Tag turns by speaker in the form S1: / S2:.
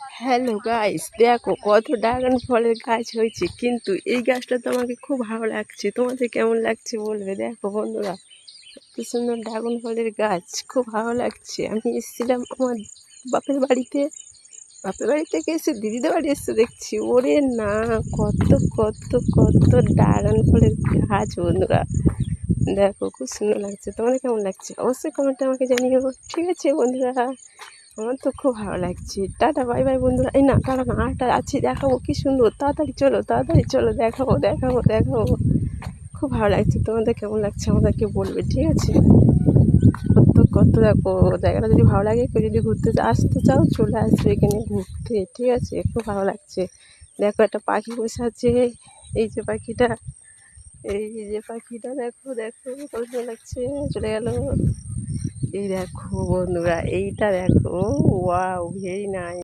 S1: Hello guys, দেখো কত dragon ফলের গাছ হয়েছে। কিন্তু এই গাছটা তো আমাকে খুব ভালো লাগছে। তোমাদের কেমন লাগছে বলবে। দেখো বন্ধুরা, কি সুন্দর ড্রাগন ফলের গাছ, খুব ভালো লাগছে। আমি এসেছিলাম আমার বাপের বাড়িতে, বাপের বাড়ি থেকে এসে দিদিদের বাড়ি এসে দেখছি ওরে না, কত কত কত ড্রাগন ফলের গাছ বন্ধুরা। দেখো খুব সুন্দর লাগছে। তোমাদের কেমন লাগছে অবশ্যই কমেন্টে আমাকে জানিও। ঠিক আছে বন্ধুরা, আমার তো খুব ভালো লাগছে। টাটা, বাই বাই বন্ধুরা। এই না, টাটা না, আরটা আছে, দেখাবো কি সুন্দর। তাড়াতাড়ি চলো, তাড়াতাড়ি চলো, দেখাবো দেখাবো দেখাবো। খুব ভালো লাগছে। তোমাদের কেমন লাগছে আমাদেরকে বলবে। ঠিক আছে, কত কত দেখো, জায়গাটা যদি ভালো লাগে, কেউ যদি ঘুরতে আসতে চাও চলে আসবে এখানে ঘুরতে। ঠিক আছে, খুব ভালো লাগছে। দেখো একটা পাখি বসে আছে, এই যে পাখিটা, এই যে পাখিটা দেখো দেখো কত সুন্দর লাগছে। চলে গেল। এই দেখো বন্ধুরা, এইটা দেখো, ওয়াও, ভেরি নাইস।